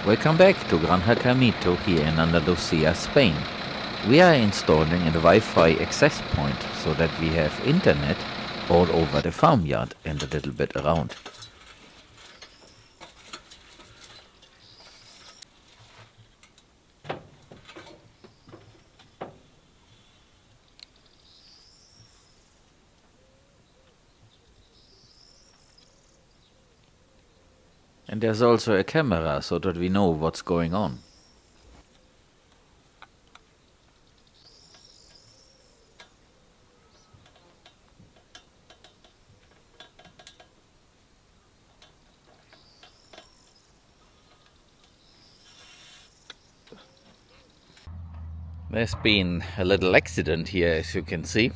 Welcome back to Gran Camito here in Andalusia, Spain. We are installing a Wi-Fi access point so that we have internet all over the farmyard and a little bit around. And there's also a camera so that we know what's going on. There's been a little accident here, as you can see.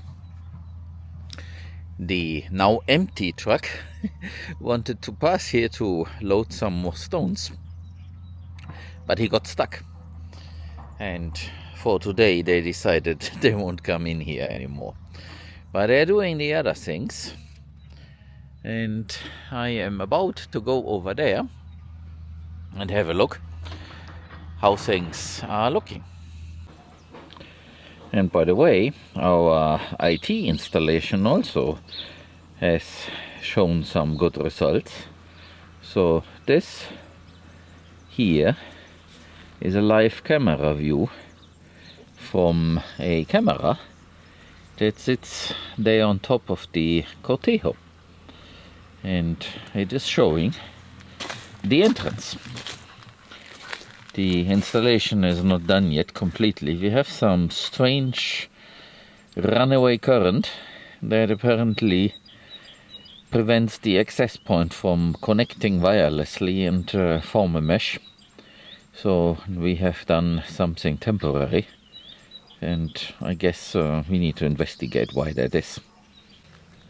The now empty truck wanted to pass here to load some more stones, but he got stuck. And for today they decided they won't come in here anymore. But they're doing the other things. And I am about to go over there and have a look how things are looking. And by the way, our IT installation also has shown some good results. So this here is a live camera view from a camera that sits there on top of the cortejo, and it is showing the entrance. The installation is not done yet completely. We have some strange runaway current that apparently prevents the access point from connecting wirelessly and form a mesh. So we have done something temporary, and I guess we need to investigate why that is.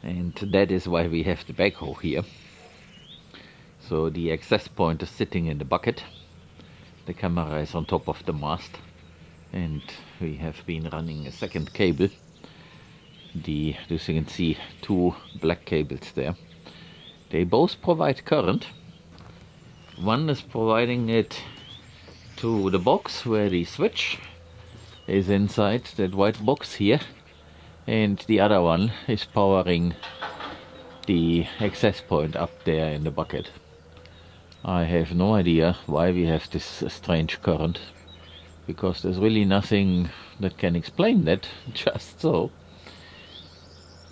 And that is why we have the backhoe here. So the access point is sitting in the bucket. The camera is on top of the mast, and we have been running a second cable. As you can see, two black cables there. They both provide current. One is providing it to the box where the switch is inside that white box here, and the other one is powering the access point up there in the bucket. I have no idea why we have this strange current, because there's really nothing that can explain that, just so.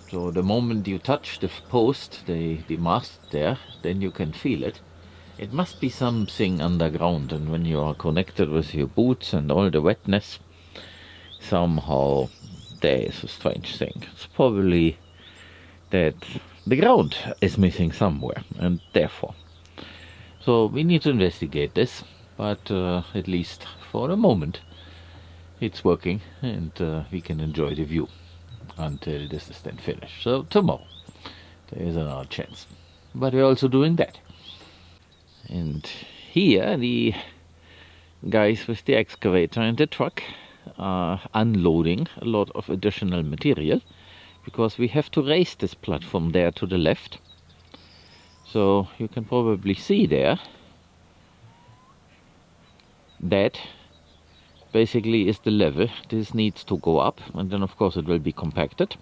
So the moment you touch the post, the mast there, then you can feel it. It must be something underground, and when you are connected with your boots and all the wetness, somehow there is a strange thing. It's probably that the ground is missing somewhere, and therefore. So we need to investigate this, but at least for the moment it's working, and we can enjoy the view until this is then finished. So tomorrow there is another chance, but we're also doing that. And here the guys with the excavator and the truck are unloading a lot of additional material, because we have to raise this platform there to the left. So you can probably see there that basically is the level. This needs to go up, and then of course it will be compacted.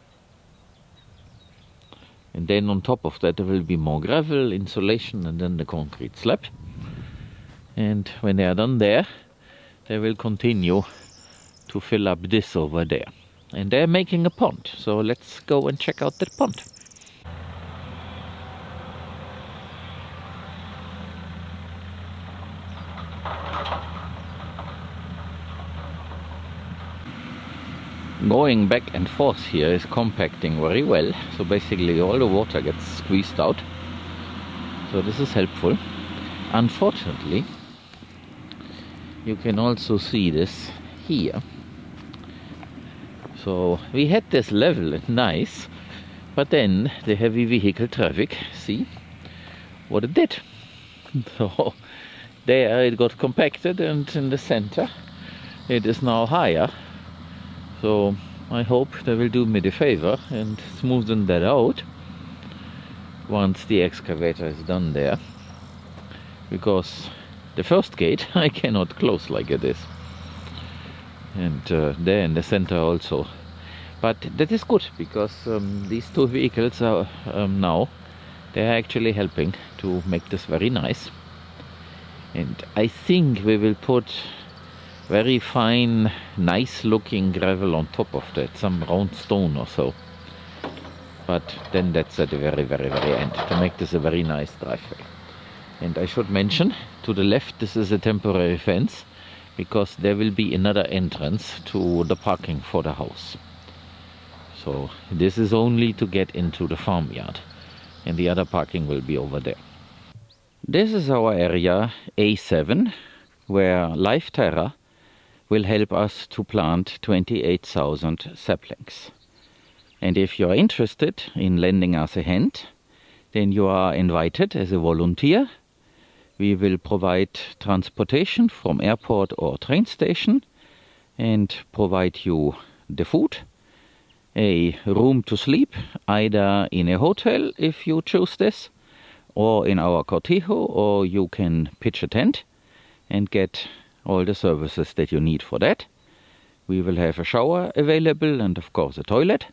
And then on top of that there will be more gravel, insulation, and then the concrete slab. And when they are done there, they will continue to fill up this over there. And they're making a pond, so let's go and check out that pond. Going back and forth here is compacting very well, so basically all the water gets squeezed out, so this is helpful. Unfortunately, you can also see this here. So we had this level and nice, but then the heavy vehicle traffic, see what it did. So there it got compacted, and in the center it is now higher. So I hope they will do me the favor and smoothen that out once the excavator is done there, because the first gate I cannot close like it is. And there in the center also. But that is good, because these two vehicles are now, they're actually helping to make this very nice. And I think we will put very fine, nice looking gravel on top of that, some round stone or so. But then that's at the very, very, very end, to make this a very nice driveway. And I should mention, to the left, this is a temporary fence, because there will be another entrance to the parking for the house. So this is only to get into the farmyard, and the other parking will be over there. This is our area A7, where Life Terra will help us to plant 28,000 saplings. And if you're interested in lending us a hand, then you are invited as a volunteer. We will provide transportation from airport or train station and provide you the food, a room to sleep, either in a hotel if you choose this, or in our cortijo, or you can pitch a tent and get all the services that you need for that. We will have a shower available and of course a toilet.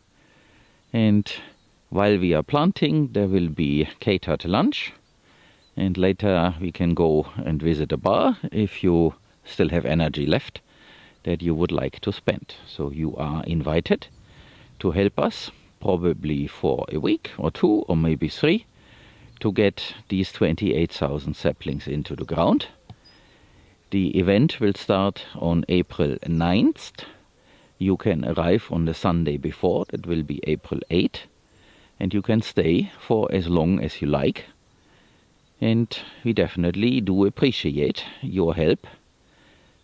And while we are planting, there will be catered lunch. And later we can go and visit a bar if you still have energy left that you would like to spend. So you are invited to help us, probably for a week or two or maybe 3, to get these 28,000 saplings into the ground. The event will start on April 9th. You can arrive on the Sunday before, that will be April 8th, and you can stay for as long as you like. And we definitely do appreciate your help,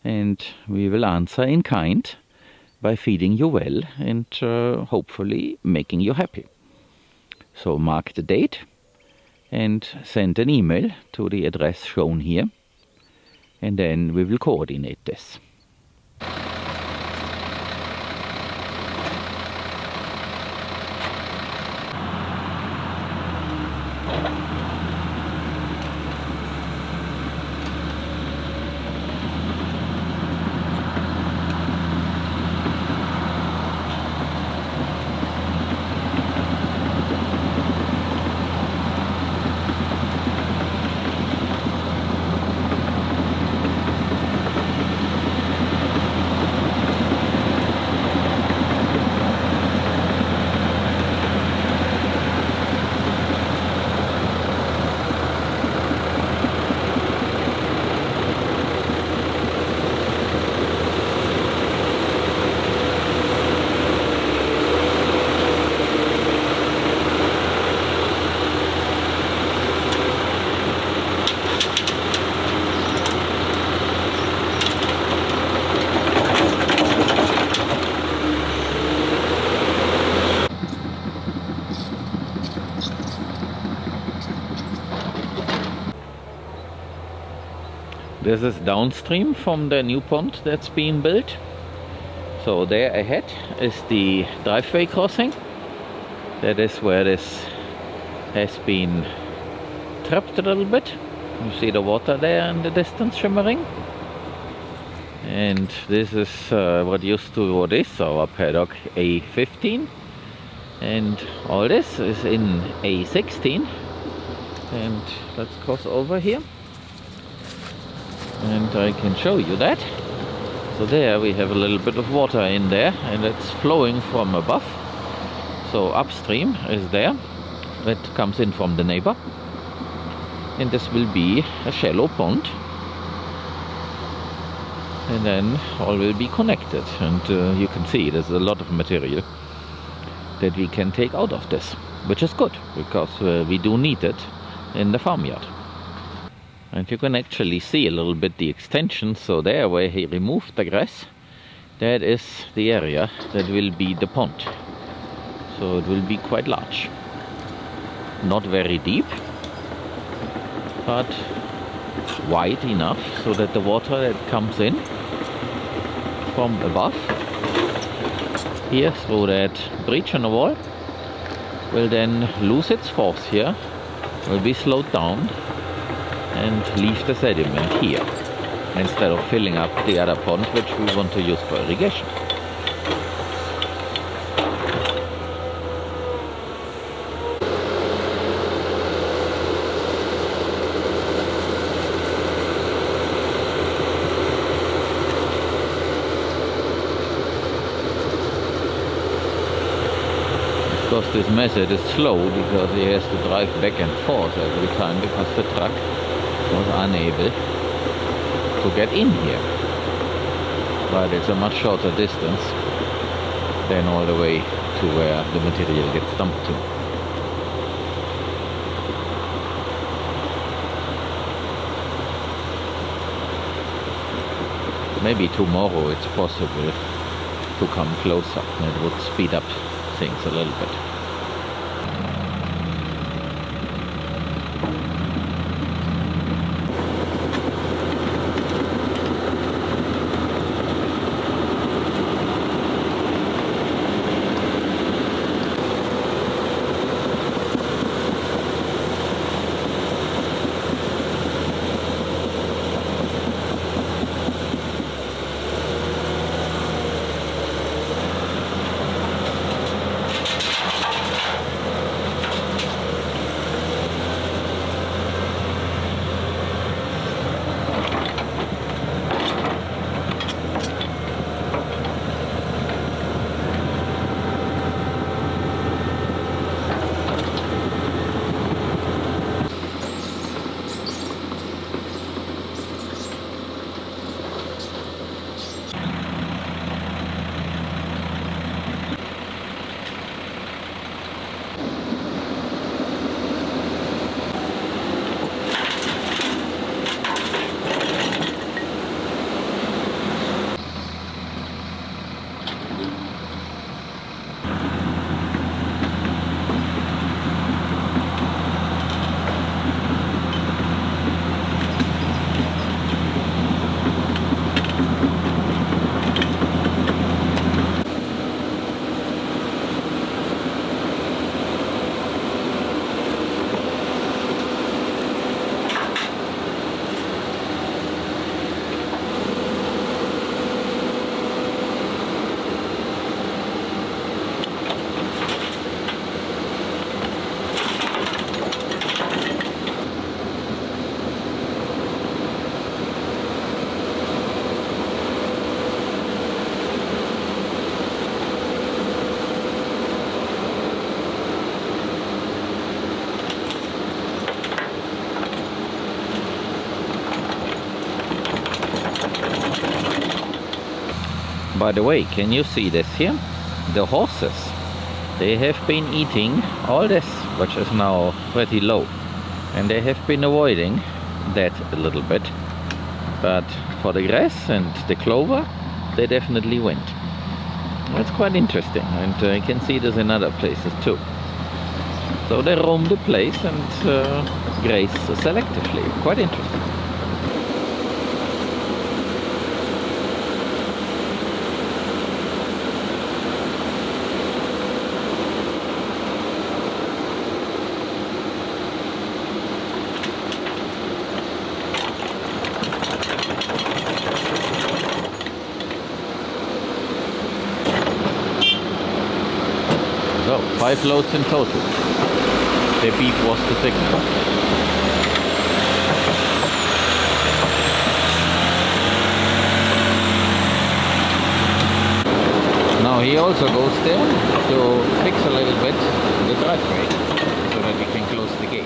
and we will answer in kind by feeding you well and hopefully making you happy. So mark the date and send an email to the address shown here, and then we will coordinate this. This is downstream from the new pond that's being built. So there ahead is the driveway crossing. That is where this has been trapped a little bit. You see the water there in the distance shimmering. And this is what is our paddock A15. And all this is in A16. And let's cross over here. And I can show you that. So there we have a little bit of water in there, and it's flowing from above. So upstream is there, that comes in from the neighbor. And this will be a shallow pond. And then all will be connected. And you can see there's a lot of material that we can take out of this, which is good, because we do need it in the farmyard. And you can actually see a little bit the extension. So there where he removed the grass, that is the area that will be the pond. So it will be quite large. Not very deep, but wide enough so that the water that comes in from above here through that breach in the wall will then lose its force here, will be slowed down, and leave the sediment here, instead of filling up the other pond which we want to use for irrigation. Of course, this method is slow because he has to drive back and forth every time because the truck was unable to get in here. But it's a much shorter distance than all the way to where the material gets dumped to. Maybe tomorrow it's possible to come closer, and it would speed up things a little bit. By the way, can you see this here? The horses, they have been eating all this, which is now pretty low, and they have been avoiding that a little bit, but for the grass and the clover, they definitely went. That's quite interesting, and you can see this in other places too. So they roam the place and graze selectively. Quite interesting. So, 5 loads in total. The beep was the signal. Now he also goes there to fix a little bit the driveway so that we can close the gate.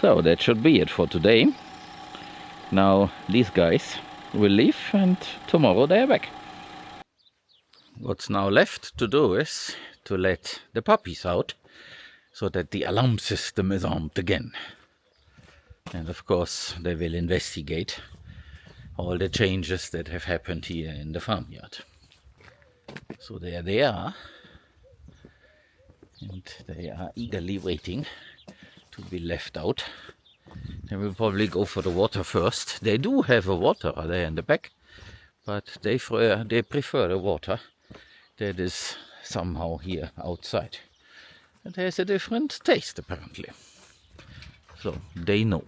So that should be it for today. Now these guys will leave and tomorrow they are back. What's now left to do is to let the puppies out so that the alarm system is armed again. And of course they will investigate all the changes that have happened here in the farmyard. So there they are, and they are eagerly waiting to be left out. They will probably go for the water first. They do have a water there in the back, but they prefer the water that is somehow here outside. It has a different taste apparently. So they know.